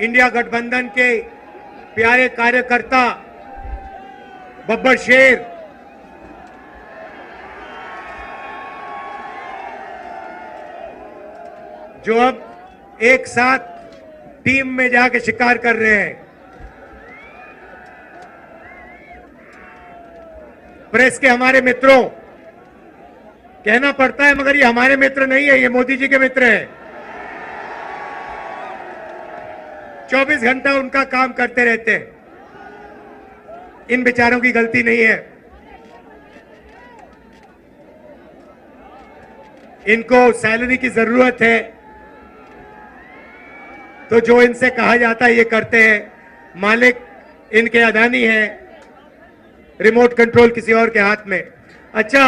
India गठबंधन के प्यारे कार्यकर्ता बब्बर शेर, जो अब एक साथ टीम में जाके शिकार कर रहे हैं। प्रेस के हमारे मित्रों, कहना पड़ता है मगर ये हमारे मित्र नहीं है, ये मोदी जी के मित्र हैं। 24 घंटा उनका काम करते रहते हैं। इन बेचारों की गलती नहीं है। इनको सैलरी की जरूरत है तो जो इनसे कहा जाता है ये करते हैं। मालिक इनके अदानी है, रिमोट कंट्रोल किसी और के हाथ में। अच्छा,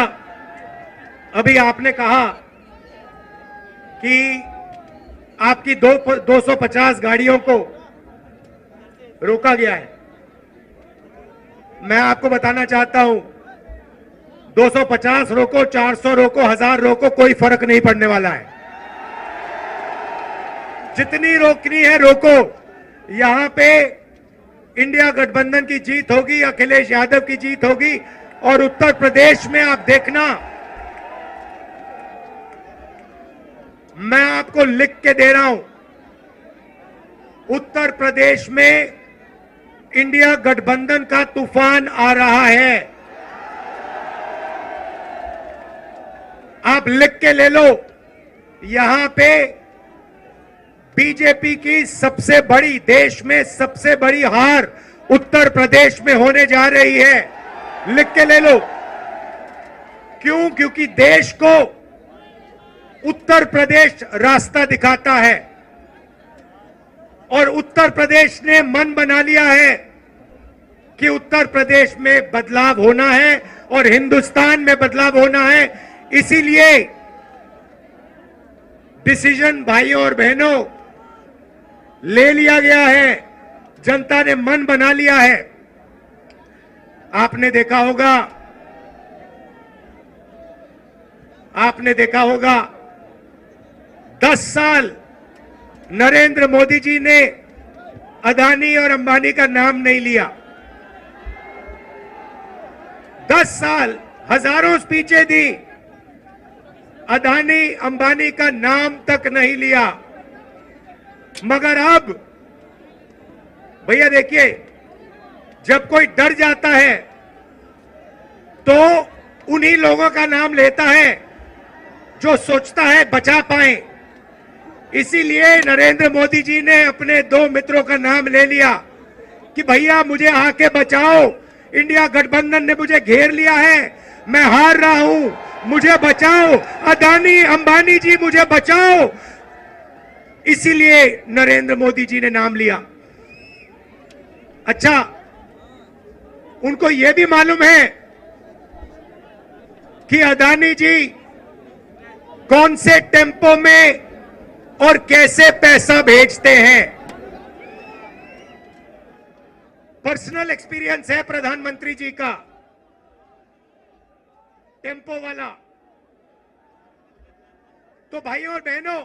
अभी आपने कहा कि आपकी 250 गाड़ियों को रोका गया है। मैं आपको बताना चाहता हूं, 250 रोको, 400 रोको, 1000 रोको, कोई फर्क नहीं पड़ने वाला है। जितनी रोकनी है रोको। यहां पे इंडिया गठबंधन की जीत होगी, अखिलेश यादव की जीत होगी। और उत्तर प्रदेश में आप देखना, मैं आपको लिख के दे रहा हूं, उत्तर प्रदेश में इंडिया गठबंधन का तूफान आ रहा है। आप लिख के ले लो। यहां पे बीजेपी की सबसे बड़ी, देश में सबसे बड़ी हार उत्तर प्रदेश में होने जा रही है। लिख के ले लो। क्यों? क्योंकि देश को उत्तर प्रदेश रास्ता दिखाता है और उत्तर प्रदेश ने मन बना लिया है कि उत्तर प्रदेश में बदलाव होना है और हिंदुस्तान में बदलाव होना है। इसीलिए डिसीजन भाइयों और बहनों ले लिया गया है। जनता ने मन बना लिया है। आपने देखा होगा 10 साल नरेंद्र मोदी जी ने अदानी और अंबानी का नाम नहीं लिया। 10 साल हजारों स्पीचें दी, अदानी अंबानी का नाम तक नहीं लिया। मगर अब भैया देखिए, जब कोई डर जाता है तो उन्हीं लोगों का नाम लेता है जो सोचता है बचा पाए। इसीलिए नरेंद्र मोदी जी ने अपने 2 मित्रों का नाम ले लिया कि भैया मुझे आके बचाओ, इंडिया गठबंधन ने मुझे घेर लिया है, मैं हार रहा हूं, मुझे बचाओ, अदानी अंबानी जी मुझे बचाओ। इसीलिए नरेंद्र मोदी जी ने नाम लिया। अच्छा, उनको यह भी मालूम है कि अदानी जी कौन से टेम्पो में और कैसे पैसा भेजते हैं। पर्सनल एक्सपीरियंस है प्रधानमंत्री जी का, टेम्पो वाला। तो भाइयों और बहनों,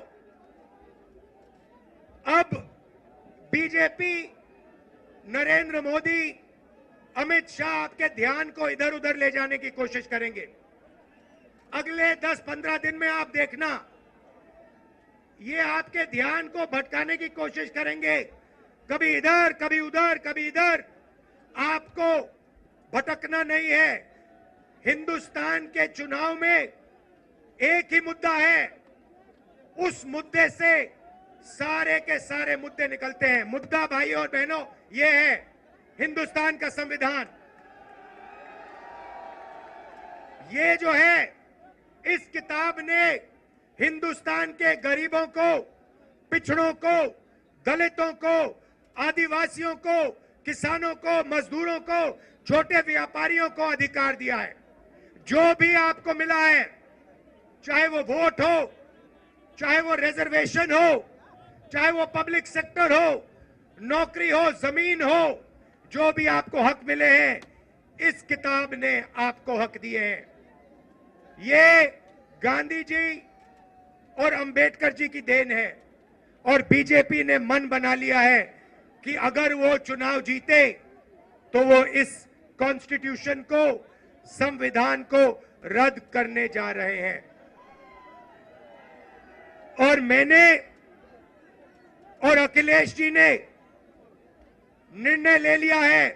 अब बीजेपी, नरेंद्र मोदी, अमित शाह आपके ध्यान को इधर उधर ले जाने की कोशिश करेंगे। अगले 10-15 दिन में आप देखना, ये आपके ध्यान को भटकाने की कोशिश करेंगे। कभी इधर, कभी उधर, कभी इधर। आपको भटकना नहीं है। हिंदुस्तान के चुनाव में एक ही मुद्दा है, उस मुद्दे से सारे के सारे मुद्दे निकलते हैं। मुद्दा भाइयों और बहनों ये है हिंदुस्तान का संविधान। ये जो है, इस किताब ने हिंदुस्तान के गरीबों को, पिछड़ों को, दलितों को, आदिवासियों को, किसानों को, मजदूरों को, छोटे व्यापारियों को अधिकार दिया है। जो भी आपको मिला है, चाहे वो वोट हो, चाहे वो रिजर्वेशन हो, चाहे वो पब्लिक सेक्टर हो, नौकरी हो, जमीन हो, जो भी आपको हक मिले हैं, इस किताब ने आपको हक दिए हैं। ये गांधी जी और अंबेडकर जी की देन है। और बीजेपी ने मन बना लिया है कि अगर वो चुनाव जीते तो वो इस कॉन्स्टिट्यूशन को, संविधान को रद्द करने जा रहे हैं। और मैंने और अखिलेश जी ने निर्णय ले लिया है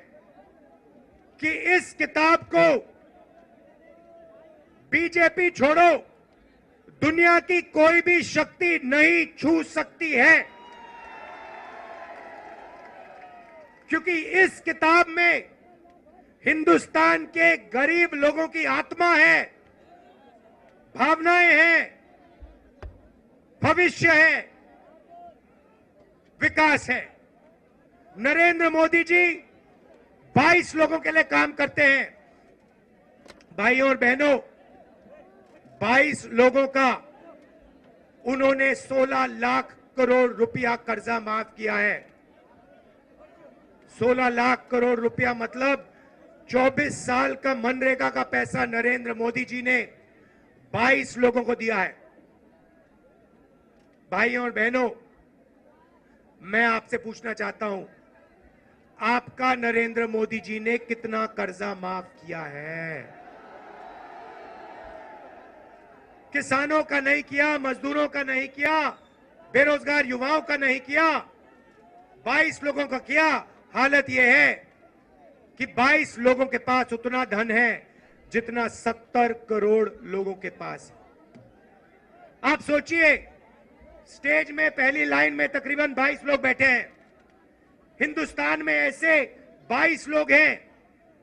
कि इस किताब को बीजेपी छोड़ो, दुनिया की कोई भी शक्ति नहीं छू सकती है, क्योंकि इस किताब में हिंदुस्तान के गरीब लोगों की आत्मा है, भावनाएं हैं, भविष्य है, विकास है। नरेंद्र मोदी जी 22 लोगों के लिए काम करते हैं। भाइयों और बहनों, 22 लोगों का उन्होंने 16 लाख करोड़ रुपया कर्जा माफ किया है। 16 लाख करोड़ रुपया मतलब 24 साल का मनरेगा का पैसा नरेंद्र मोदी जी ने 22 लोगों को दिया है। भाइयों और बहनों, मैं आपसे पूछना चाहता हूं, आपका नरेंद्र मोदी जी ने कितना कर्जा माफ किया है? किसानों का नहीं किया, मजदूरों का नहीं किया, बेरोजगार युवाओं का नहीं किया, 22 लोगों का किया। हालत यह है कि 22 लोगों के पास उतना धन है जितना 70 करोड़ लोगों के पास है। आप सोचिए, स्टेज में पहली लाइन में तकरीबन 22 लोग बैठे हैं। हिंदुस्तान में ऐसे 22 लोग हैं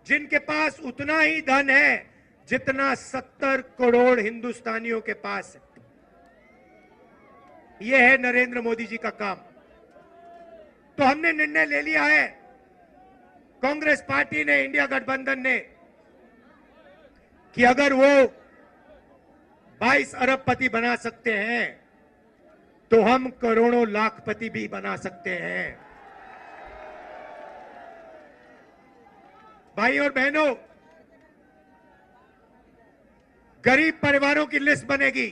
जिनके पास उतना ही धन है जितना 70 करोड़ हिंदुस्तानियों के पास है। यह है नरेंद्र मोदी जी का काम। तो हमने निर्णय ले लिया है, कांग्रेस पार्टी ने, इंडिया गठबंधन ने, कि अगर वो 22 अरबपति बना सकते हैं तो हम करोड़ों लाखपति भी बना सकते हैं। भाई और बहनों, गरीब परिवारों की लिस्ट बनेगी।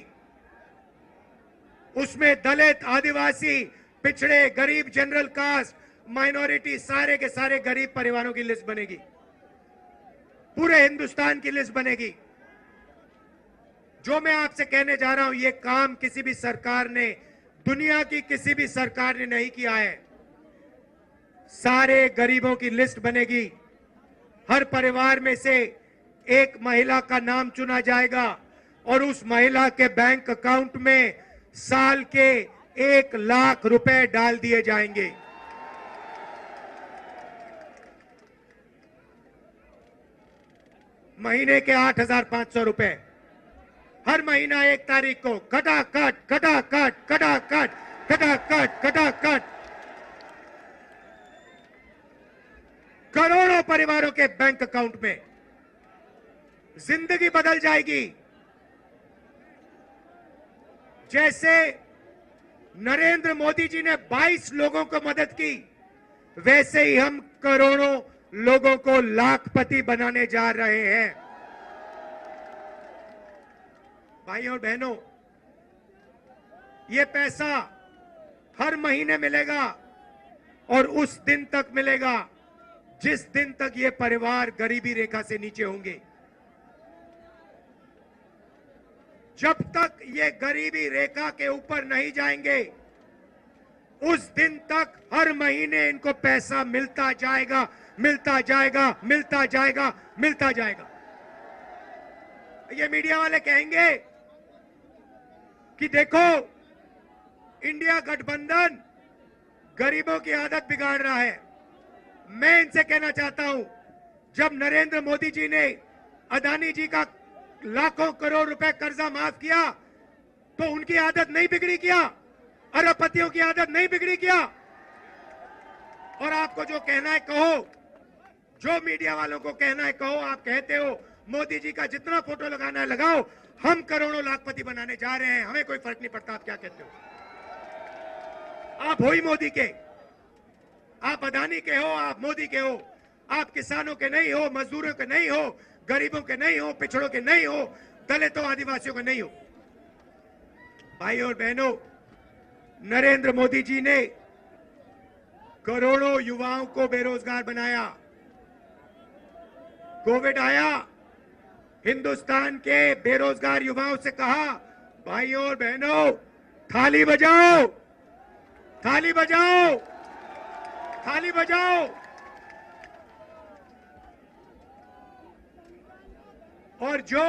उसमें दलित, आदिवासी, पिछड़े, गरीब, जनरल कास्ट, माइनॉरिटी, सारे के सारे गरीब परिवारों की लिस्ट बनेगी। पूरे हिंदुस्तान की लिस्ट बनेगी। जो मैं आपसे कहने जा रहा हूं, यह काम किसी भी सरकार ने, दुनिया की किसी भी सरकार ने नहीं किया है। सारे गरीबों की लिस्ट बनेगी। हर परिवार में से एक महिला का नाम चुना जाएगा और उस महिला के बैंक अकाउंट में साल के 1 लाख रुपए डाल दिए जाएंगे। महीने के 8,500 रुपए हर महीना 1 तारीख को खटाखट खटाखट खटाखट खटाखट खटाखट करोड़ों परिवारों के बैंक अकाउंट में। जिंदगी बदल जाएगी। जैसे नरेंद्र मोदी जी ने 22 लोगों को मदद की, वैसे ही हम करोड़ों लोगों को लाखपति बनाने जा रहे हैं। भाइयों और बहनों, यह पैसा हर महीने मिलेगा और उस दिन तक मिलेगा जिस दिन तक ये परिवार गरीबी रेखा से नीचे होंगे। जब तक ये गरीबी रेखा के ऊपर नहीं जाएंगे, उस दिन तक हर महीने इनको पैसा मिलता जाएगा, मिलता जाएगा, मिलता जाएगा, मिलता जाएगा। ये मीडिया वाले कहेंगे कि देखो, इंडिया गठबंधन गरीबों की आदत बिगाड़ रहा है। मैं इनसे कहना चाहता हूं, जब नरेंद्र मोदी जी ने अदानी जी का लाखों करोड़ रुपए कर्जा माफ किया तो उनकी आदत नहीं बिगड़ी क्या? अरबपतियों की आदत नहीं बिगड़ी क्या? और आपको जो कहना है कहो, जो मीडिया वालों को कहना है कहो। आप कहते हो मोदी जी का जितना फोटो लगाना है लगाओ, हम करोड़ों लाखपति बनाने जा रहे हैं, हमें कोई फर्क नहीं पड़ता। आप क्या कहते हो? आप हो ही मोदी के, आप अदानी के हो, आप मोदी के हो। आप किसानों के नहीं हो, मजदूरों के नहीं हो, गरीबों के नहीं हो, पिछड़ों के नहीं हो, दलितों, आदिवासियों के नहीं हो। भाइयों और बहनों, नरेंद्र मोदी जी ने करोड़ों युवाओं को बेरोजगार बनाया। कोविड आया, हिंदुस्तान के बेरोजगार युवाओं से कहा, भाइयों और बहनों, थाली बजाओ, थाली बजाओ, थाली बजाओ। और जो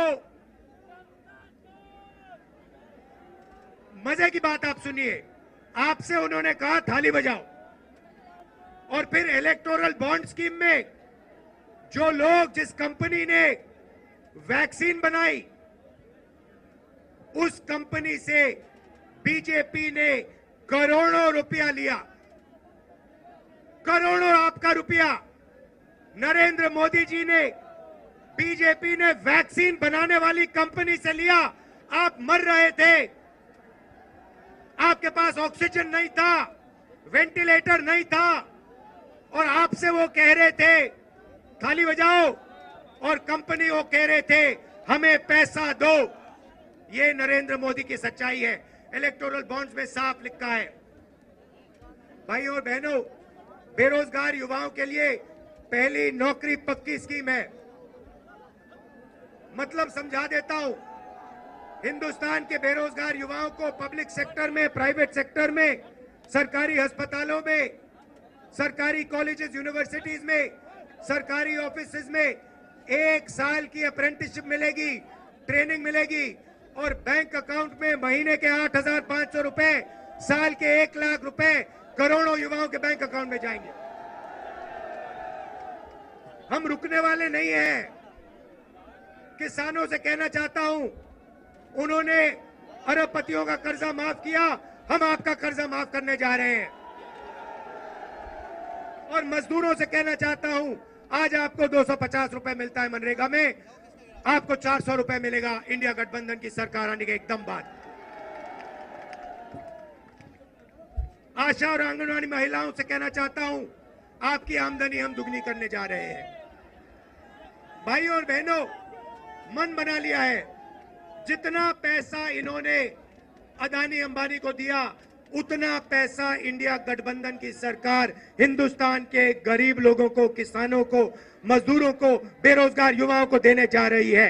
मजे की बात आप सुनिए, आपसे उन्होंने कहा थाली बजाओ, और फिर इलेक्टोरल बॉन्ड स्कीम में जो लोग, जिस कंपनी ने वैक्सीन बनाई, उस कंपनी से बीजेपी ने करोड़ों रुपया लिया। करोड़ों आपका रुपया नरेंद्र मोदी जी ने, बीजेपी ने वैक्सीन बनाने वाली कंपनी से लिया। आप मर रहे थे, आपके पास ऑक्सीजन नहीं था, वेंटिलेटर नहीं था, और आपसे वो कह रहे थे थाली बजाओ, और कंपनी वो कह रहे थे हमें पैसा दो। ये नरेंद्र मोदी की सच्चाई है। इलेक्टोरल बॉन्ड्स में साफ लिखा है। भाइयों और बहनों, बेरोजगार युवाओं के लिए पहली नौकरी पक्की स्कीम है। मतलब समझा देता हूं, हिंदुस्तान के बेरोजगार युवाओं को पब्लिक सेक्टर में, प्राइवेट सेक्टर में, सरकारी अस्पतालों में, सरकारी कॉलेजेस, यूनिवर्सिटीज में, सरकारी ऑफिसेज में 1 साल की अप्रेंटिसशिप मिलेगी, ट्रेनिंग मिलेगी, और बैंक अकाउंट में महीने के 8,500 रुपए, साल के 1 लाख रुपए करोड़ों युवाओं के बैंक अकाउंट में जाएंगे। हम रुकने वाले नहीं हैं। किसानों से कहना चाहता हूं, उन्होंने अरबपतियों का कर्जा माफ किया, हम आपका कर्जा माफ करने जा रहे हैं। और मजदूरों से कहना चाहता हूं, आज आपको 250 रुपए मिलता है मनरेगा में, आपको 400 रुपए मिलेगा इंडिया गठबंधन की सरकार आने के एकदम बाद। आशा और आंगनवाड़ी महिलाओं से कहना चाहता हूं, आपकी आमदनी हम दुगनी करने जा रहे हैं। भाइयों और बहनों, मन बना लिया है, जितना पैसा इन्होंने अदानी अंबानी को दिया, उतना पैसा इंडिया गठबंधन की सरकार हिंदुस्तान के गरीब लोगों को, किसानों को, मजदूरों को, बेरोजगार युवाओं को देने जा रही है।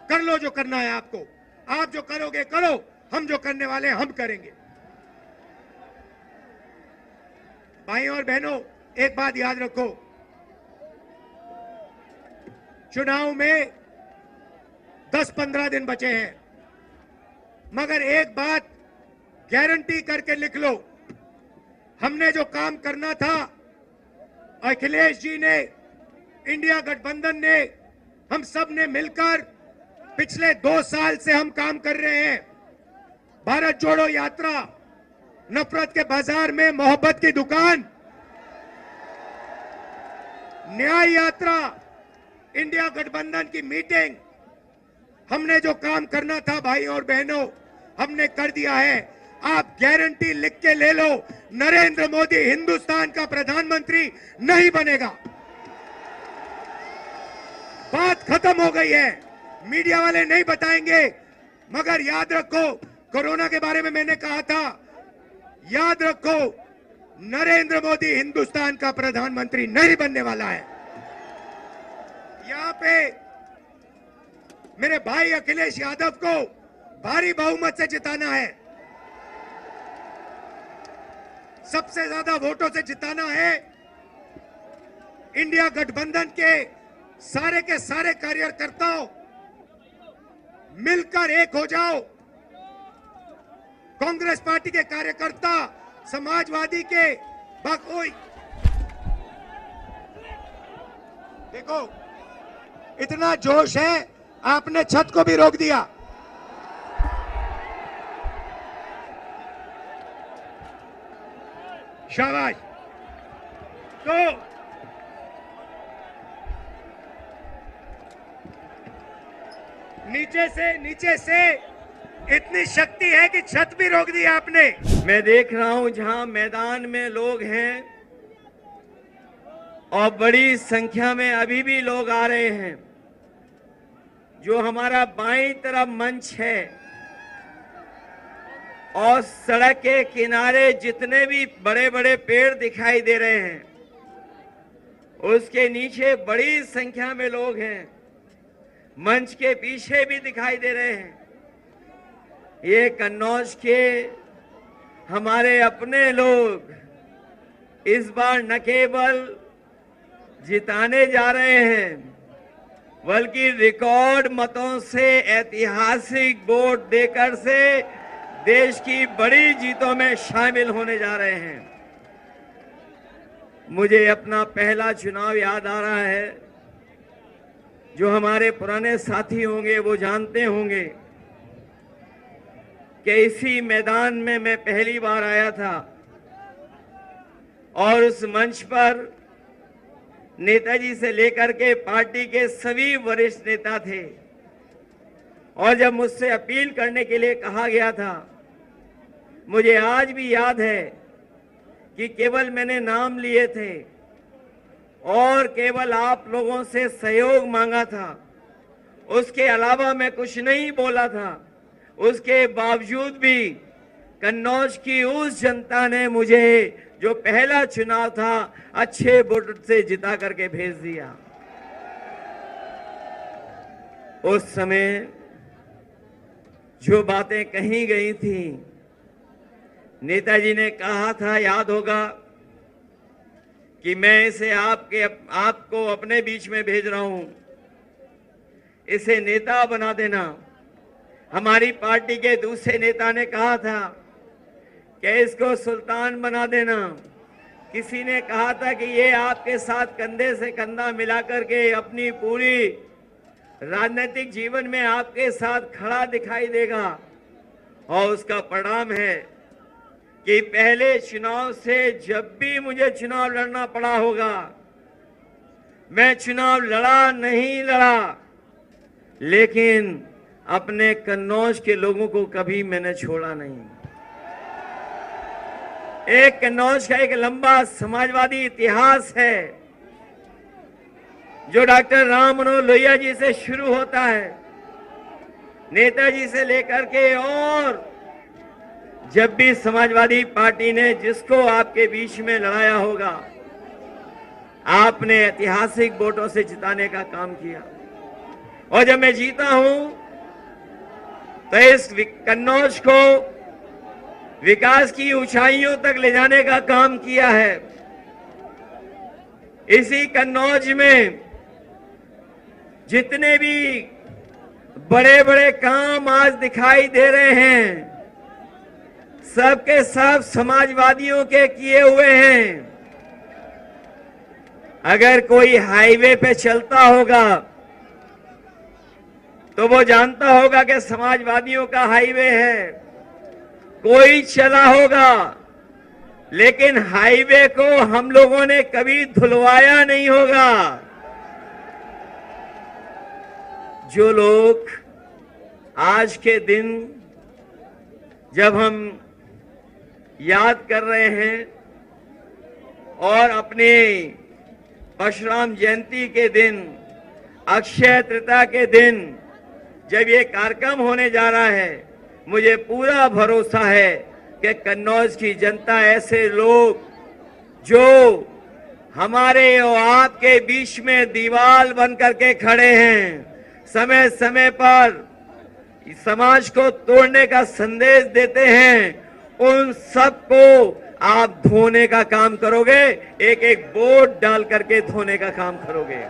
कर लो जो करना है आपको, आप जो करोगे करो, हम जो करने वाले हम करेंगे। भाइयों और बहनों, एक बात याद रखो, चुनाव में 10-15 दिन बचे हैं, मगर एक बात गारंटी करके लिख लो, हमने जो काम करना था, अखिलेश जी ने, इंडिया गठबंधन ने, हम सब ने मिलकर पिछले 2 साल से हम काम कर रहे हैं। भारत जोड़ो यात्रा, नफरत के बाजार में मोहब्बत की दुकान, न्याय यात्रा, इंडिया गठबंधन की मीटिंग, हमने जो काम करना था भाइयों और बहनों, हमने कर दिया है। आप गारंटी लिख के ले लो, नरेंद्र मोदी हिंदुस्तान का प्रधानमंत्री नहीं बनेगा। बात खत्म हो गई है, मीडिया वाले नहीं बताएंगे, मगर याद रखो, कोरोना के बारे में मैंने कहा था, याद रखो, नरेंद्र मोदी हिंदुस्तान का प्रधानमंत्री नहीं बनने वाला है। यहां पे मेरे भाई अखिलेश यादव को भारी बहुमत से जिताना है, सबसे ज्यादा वोटों से जिताना है। इंडिया गठबंधन के सारे कार्यकर्ताओं मिलकर एक हो जाओ। कांग्रेस पार्टी के कार्यकर्ता, समाजवादी के बाकोई, देखो इतना जोश है, आपने छत को भी रोक दिया। शाबाश। तो नीचे से इतनी शक्ति है कि छत भी रोक दी आपने। मैं देख रहा हूं जहां मैदान में लोग हैं और बड़ी संख्या में अभी भी लोग आ रहे हैं। जो हमारा बाईं तरफ मंच है, और सड़क के किनारे जितने भी बड़े बड़े पेड़ दिखाई दे रहे हैं, उसके नीचे बड़ी संख्या में लोग हैं। मंच के पीछे भी दिखाई दे रहे हैं। ये कन्नौज के हमारे अपने लोग इस बार न केवल जिताने जा रहे हैं, बल्कि रिकॉर्ड मतों से ऐतिहासिक वोट देकर से देश की बड़ी जीतों में शामिल होने जा रहे हैं। मुझे अपना पहला चुनाव याद आ रहा है। जो हमारे पुराने साथी होंगे वो जानते होंगे कि इसी मैदान में मैं पहली बार आया था और उस मंच पर नेताजी से लेकर के पार्टी के सभी वरिष्ठ नेता थे। और जब मुझसे अपील करने के लिए कहा गया था, मुझे आज भी याद है कि केवल मैंने नाम लिए थे और केवल आप लोगों से सहयोग मांगा था। उसके अलावा मैं कुछ नहीं बोला था। उसके बावजूद भी कन्नौज की उस जनता ने मुझे, जो पहला चुनाव था, अच्छे वोट से जिता करके भेज दिया। उस समय जो बातें कही गई थी, नेताजी ने कहा था, याद होगा, कि मैं इसे आपको अपने बीच में भेज रहा हूं, इसे नेता बना देना। हमारी पार्टी के दूसरे नेता ने कहा था कि इसको सुल्तान बना देना। किसी ने कहा था कि ये आपके साथ कंधे से कंधा मिलाकर के अपनी पूरी राजनीतिक जीवन में आपके साथ खड़ा दिखाई देगा। और उसका परिणाम है कि पहले चुनाव से जब भी मुझे चुनाव लड़ना पड़ा होगा, मैं चुनाव लड़ा नहीं लड़ा, लेकिन अपने कन्नौज के लोगों को कभी मैंने छोड़ा नहीं। एक कन्नौज का एक लंबा समाजवादी इतिहास है जो डॉक्टर राम मनोहर लोहिया जी से शुरू होता है, नेताजी से लेकर के, और जब भी समाजवादी पार्टी ने जिसको आपके बीच में लड़ाया होगा, आपने ऐतिहासिक वोटों से जिताने का काम किया। और जब मैं जीता हूं तो इस कन्नौज को विकास की ऊंचाइयों तक ले जाने का काम किया है। इसी कन्नौज में जितने भी बड़े बड़े काम आज दिखाई दे रहे हैं, सबके सब समाजवादियों के किए हुए हैं। अगर कोई हाईवे पे चलता होगा तो वो जानता होगा कि समाजवादियों का हाईवे है। कोई चला होगा, लेकिन हाईवे को हम लोगों ने कभी धुलवाया नहीं होगा। जो लोग आज के दिन जब हम याद कर रहे हैं और अपने परशुराम जयंती के दिन, अक्षय तृतीया के दिन जब ये कार्यक्रम होने जा रहा है, मुझे पूरा भरोसा है कि कन्नौज की जनता, ऐसे लोग जो हमारे और आपके बीच में दीवार बन करके खड़े हैं, समय समय पर समाज को तोड़ने का संदेश देते हैं, उन सबको आप धोने का काम करोगे, एक एक वोट डाल करके धोने का काम करोगे।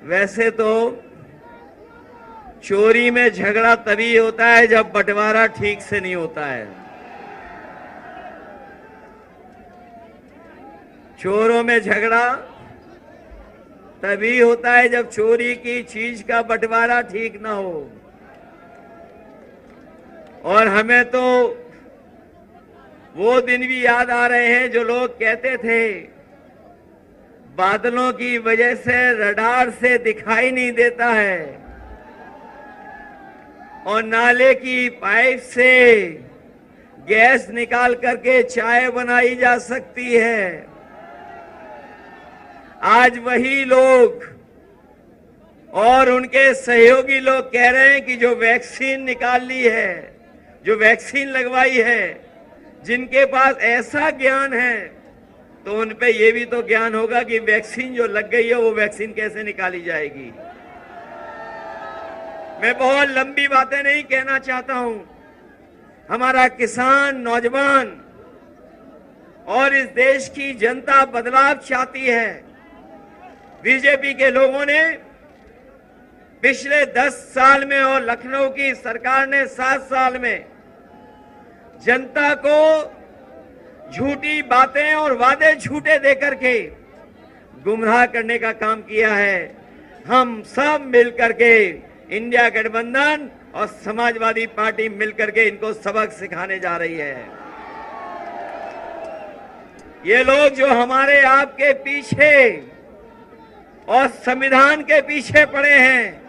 वैसे तो चोरी में झगड़ा तभी होता है जब बंटवारा ठीक से नहीं होता है। चोरों में झगड़ा तभी होता है जब चोरी की चीज का बंटवारा ठीक ना हो। और हमें तो वो दिन भी याद आ रहे हैं जो लोग कहते थे बादलों की वजह से रडार से दिखाई नहीं देता है और नाले की पाइप से गैस निकाल करके चाय बनाई जा सकती है। आज वही लोग और उनके सहयोगी लोग कह रहे हैं कि जो वैक्सीन निकाल ली है, जो वैक्सीन लगवाई है, जिनके पास ऐसा ज्ञान है तो उन पे ये भी तो ज्ञान होगा कि वैक्सीन जो लग गई है वो वैक्सीन कैसे निकाली जाएगी। मैं बहुत लंबी बातें नहीं कहना चाहता हूं। हमारा किसान, नौजवान और इस देश की जनता बदलाव चाहती है। बीजेपी के लोगों ने पिछले 10 साल में और लखनऊ की सरकार ने 7 साल में जनता को झूठी बातें और वादे झूठे देकर के गुमराह करने का काम किया है। हम सब मिलकर के, इंडिया गठबंधन और समाजवादी पार्टी मिलकर के इनको सबक सिखाने जा रही है। ये लोग जो हमारे आपके पीछे और संविधान के पीछे पड़े हैं,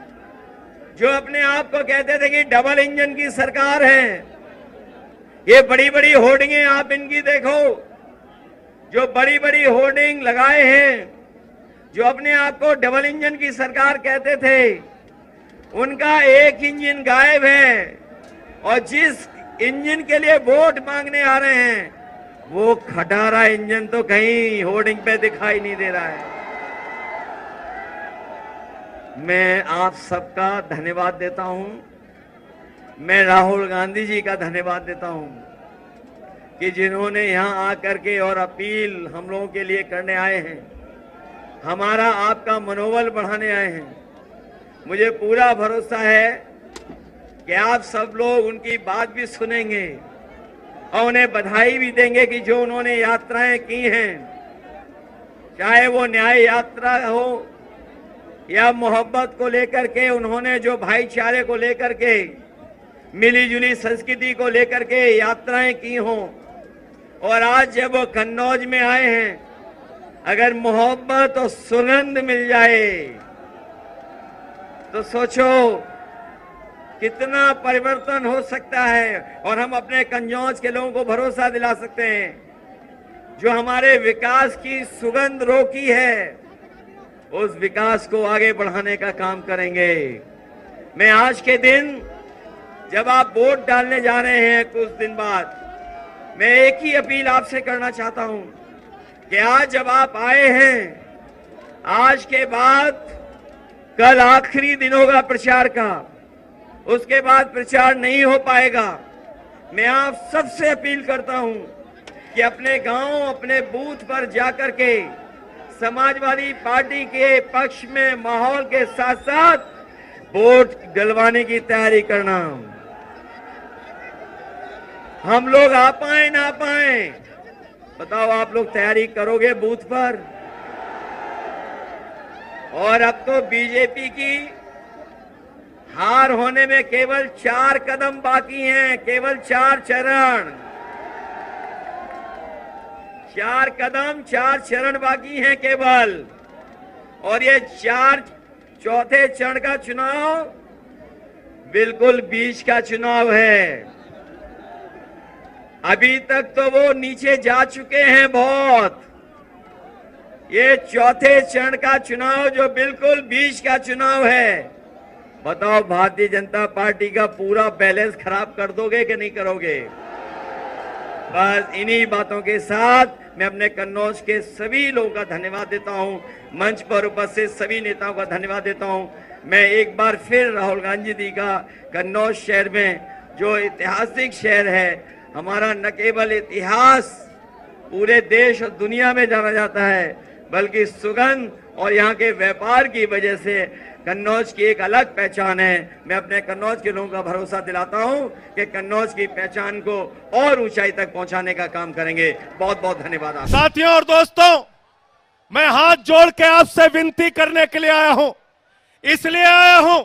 जो अपने आप को कहते थे कि डबल इंजन की सरकार है, ये बड़ी बड़ी होर्डिंगें आप इनकी देखो, जो बड़ी बड़ी होर्डिंग लगाए हैं, जो अपने आप को डबल इंजन की सरकार कहते थे, उनका एक इंजन गायब है और जिस इंजन के लिए वोट मांगने आ रहे हैं वो खटारा इंजन तो कहीं होर्डिंग पे दिखाई नहीं दे रहा है। मैं आप सबका धन्यवाद देता हूं। मैं राहुल गांधी जी का धन्यवाद देता हूं कि जिन्होंने यहां आकर के और अपील हम लोगों के लिए करने आए हैं, हमारा आपका मनोबल बढ़ाने आए हैं। मुझे पूरा भरोसा है कि आप सब लोग उनकी बात भी सुनेंगे और उन्हें बधाई भी देंगे कि जो उन्होंने यात्राएं की हैं, चाहे वो न्याय यात्रा हो या मोहब्बत को लेकर के, उन्होंने जो भाईचारे को लेकर के, मिली जुली संस्कृति को लेकर के यात्राएं की हों, और आज जब वो कन्नौज में आए हैं, अगर मोहब्बत और सुगंध मिल जाए तो सोचो कितना परिवर्तन हो सकता है। और हम अपने कन्नौज के लोगों को भरोसा दिला सकते हैं, जो हमारे विकास की सुगंध रोकी है, उस विकास को आगे बढ़ाने का काम करेंगे। मैं आज के दिन जब आप वोट डालने जा रहे हैं कुछ दिन बाद, मैं एक ही अपील आपसे करना चाहता हूं कि आज जब आप आए हैं, आज के बाद कल आखिरी दिन होगा प्रचार का, उसके बाद प्रचार नहीं हो पाएगा। मैं आप सबसे अपील करता हूं कि अपने गांव, अपने बूथ पर जाकर के समाजवादी पार्टी के पक्ष में माहौल के साथ साथ वोट डलवाने की तैयारी करना। हम लोग आ पाए ना पाए, बताओ आप लोग तैयारी करोगे बूथ पर? और अब तो बीजेपी की हार होने में केवल 4 कदम बाकी हैं, केवल 4 चरण, 4 कदम, 4 चरण बाकी हैं केवल। और ये 4 चौथे चरण का चुनाव बिल्कुल बीच का चुनाव है। अभी तक तो वो नीचे जा चुके हैं बहुत। ये चौथे चरण का चुनाव जो बिल्कुल बीच का चुनाव है, बताओ भारतीय जनता पार्टी का पूरा बैलेंस खराब कर दोगे कि नहीं करोगे? बस इन्हीं बातों के साथ मैं अपने कन्नौज के सभी लोगों का धन्यवाद देता हूं, मंच पर उपस्थित सभी नेताओं का धन्यवाद देता हूं। मैं एक बार फिर राहुल गांधी जी का कन्नौज शहर में, जो ऐतिहासिक शहर है, हमारा न केवल इतिहास पूरे देश और दुनिया में जाना जाता है, बल्कि सुगंध और यहाँ के व्यापार की वजह से कन्नौज की एक अलग पहचान है। मैं अपने कन्नौज के लोगों का भरोसा दिलाता हूं कि कन्नौज की पहचान को और ऊंचाई तक पहुंचाने का काम करेंगे। बहुत बहुत धन्यवाद आप साथियों और दोस्तों। मैं हाथ जोड़ के आपसे विनती करने के लिए आया हूं, इसलिए आया हूं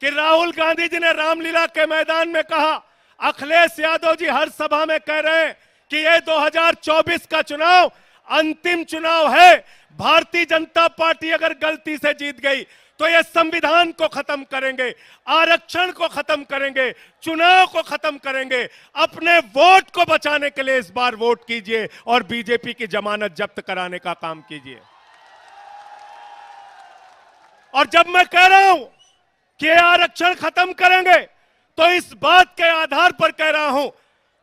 कि राहुल गांधी जी ने रामलीला के मैदान में कहा, अखिलेश यादव जी हर सभा में कह रहे हैं कि ये 2024 का चुनाव अंतिम चुनाव है। भारतीय जनता पार्टी अगर गलती से जीत गई तो ये संविधान को खत्म करेंगे, आरक्षण को खत्म करेंगे, चुनाव को खत्म करेंगे। अपने वोट को बचाने के लिए इस बार वोट कीजिए और बीजेपी की जमानत जब्त कराने का काम कीजिए। और जब मैं कह रहा हूं कि आरक्षण खत्म करेंगे तो इस बात के आधार पर कह रहा हूं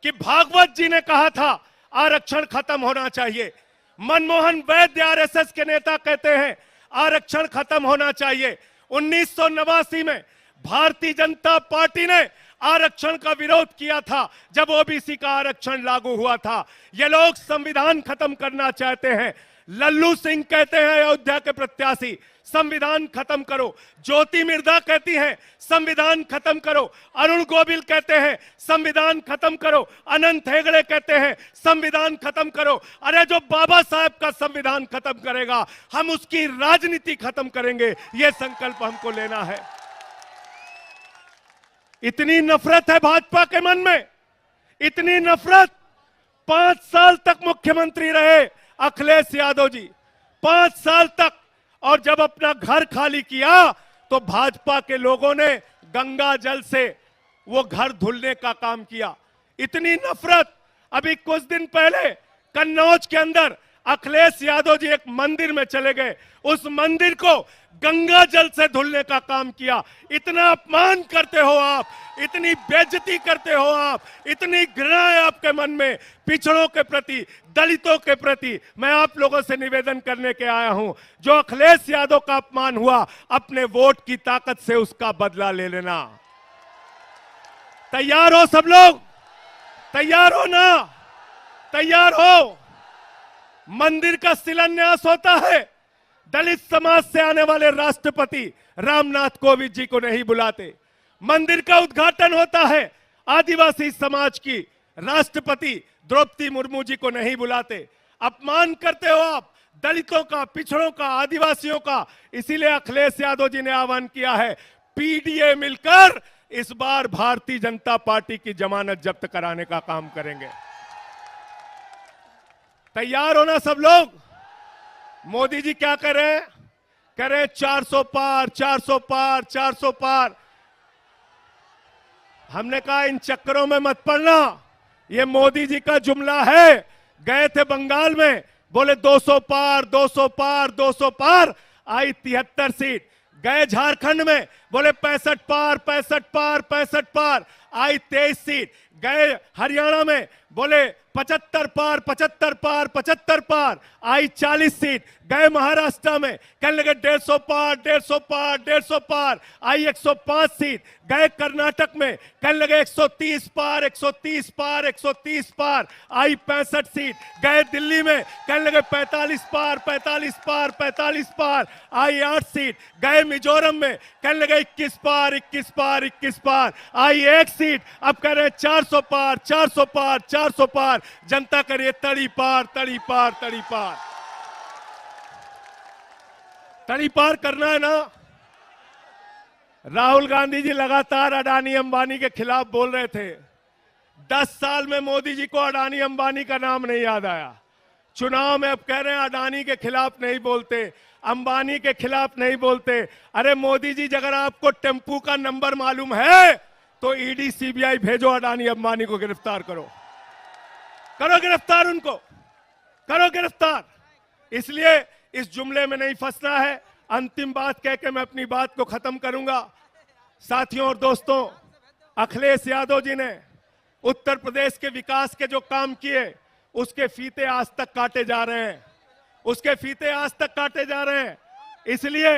कि भागवत जी ने कहा था आरक्षण खत्म होना चाहिए। मनमोहन वैद्य आरएसएस के नेता कहते हैं आरक्षण खत्म होना चाहिए। 1989 में भारतीय जनता पार्टी ने आरक्षण का विरोध किया था जब ओबीसी का आरक्षण लागू हुआ था। ये लोग संविधान खत्म करना चाहते हैं। लल्लू सिंह कहते हैं अयोध्या के प्रत्याशी संविधान खत्म करो। ज्योति मिर्धा कहती हैं संविधान खत्म करो। अरुण गोविल कहते हैं संविधान खत्म करो। अनंत हेगड़े कहते हैं संविधान खत्म करो। अरे जो बाबा साहब का संविधान खत्म करेगा हम उसकी राजनीति खत्म करेंगे, यह संकल्प हमको लेना है। इतनी नफरत है भाजपा के मन में, इतनी नफरत। 5 साल तक मुख्यमंत्री रहे अखिलेश यादव जी, 5 साल तक। और जब अपना घर खाली किया तो भाजपा के लोगों ने गंगा जल से वो घर धुलने का काम किया। इतनी नफरत। अभी कुछ दिन पहले कन्नौज के अंदर अखिलेश यादव जी एक मंदिर में चले गए, उस मंदिर को गंगा जल से धुलने का काम किया। इतना अपमान करते हो आप, इतनी बेइज्जती करते हो आप, इतनी घृणा है आपके मन में पिछड़ों के प्रति, दलितों के प्रति। मैं आप लोगों से निवेदन करने के आया हूं, जो अखिलेश यादव का अपमान हुआ अपने वोट की ताकत से उसका बदला ले लेना। तैयार हो सब लोग? तैयार हो ना? तैयार हो? मंदिर का शिलान्यास होता है, दलित समाज से आने वाले राष्ट्रपति रामनाथ कोविंद जी को नहीं बुलाते। मंदिर का उद्घाटन होता है, आदिवासी समाज की राष्ट्रपति द्रौपदी मुर्मू जी को नहीं बुलाते। अपमान करते हो आप दलितों का, पिछड़ों का, आदिवासियों का। इसीलिए अखिलेश यादव जी ने आह्वान किया है पीडीए मिलकर इस बार भारतीय जनता पार्टी की जमानत जब्त कराने का काम करेंगे। तैयार होना सब लोग? मोदी जी क्या कर रहे हैं? कह रहे 400 पार, 400 पार, 400 पार। हमने कहा इन चक्करों में मत पड़ना, ये मोदी जी का जुमला है। गए थे बंगाल में, बोले 200 पार, 200 पार, 200 पार, आई 73 सीट। गए झारखंड में, बोले 65 पार, 65 पार, 65 पार, आई 23 सीट। गए हरियाणा में, बोले 75 पार, 75 पार, 75 पार, आई 40 सीट। गए महाराष्ट्र में, कहने लगे 150 पार, 150 पार, 150 पार, आई 105 सीट। गए कर्नाटक में, कहने लगे 130 पार, 130 पार, 130 पार, आई 65 सीट। गए दिल्ली में, कहने लगे 45 पार, 45 पार, 45 पार, आई 8 सीट। गए मिजोरम में, कहने लगे 21 पार, 21 पार, 21 पार, आई 1 सीट। अब कह रहे 400 पार, 400 पार, 400 पार। जनता करिए तड़ी पार, तड़ी पार, तड़ी पार। तड़ी पार करना है ना? राहुल गांधी जी लगातार अडानी अंबानी के खिलाफ बोल रहे थे। 10 साल में मोदी जी को अडानी अंबानी का नाम नहीं याद आया। चुनाव में अब कह रहे हैं अडानी के खिलाफ नहीं बोलते, अंबानी के खिलाफ नहीं बोलते। अरे मोदी जी, अगर आपको टेम्पू का नंबर मालूम है तो ईडी सीबीआई भेजो, अडानी अंबानी को गिरफ्तार करो, करो गिरफ्तार, उनको करो गिरफ्तार। इसलिए इस जुमले में नहीं फंसना है। अंतिम बात कह के मैं अपनी बात को खत्म करूंगा। साथियों और दोस्तों, अखिलेश यादव जी ने उत्तर प्रदेश के विकास के जो काम किए उसके फीते आज तक काटे जा रहे हैं, उसके फीते आज तक काटे जा रहे हैं। इसलिए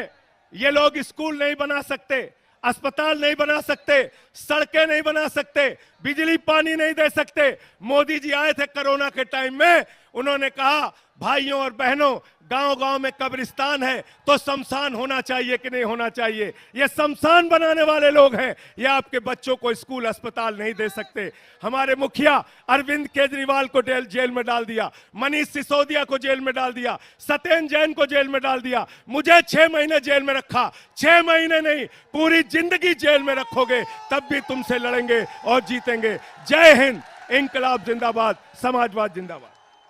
ये लोग स्कूल नहीं बना सकते, अस्पताल नहीं बना सकते, सड़कें नहीं बना सकते, बिजली पानी नहीं दे सकते। मोदी जी आए थे कोरोना के टाइम में, उन्होंने कहा भाइयों और बहनों, गांव-गांव में कब्रिस्तान है तो शमशान होना चाहिए कि नहीं होना चाहिए? ये शमशान बनाने वाले लोग हैं। ये आपके बच्चों को स्कूल अस्पताल नहीं दे सकते। हमारे मुखिया अरविंद केजरीवाल को जेल में डाल दिया, मनीष सिसोदिया को जेल में डाल दिया, सत्येंद्र जैन को जेल में डाल दिया, मुझे 6 महीने जेल में रखा। 6 महीने नहीं, पूरी जिंदगी जेल में रखोगे तब भी तुमसे लड़ेंगे और जीतेंगे। जय हिंद, इंकलाब जिंदाबाद, समाजवाद जिंदाबाद।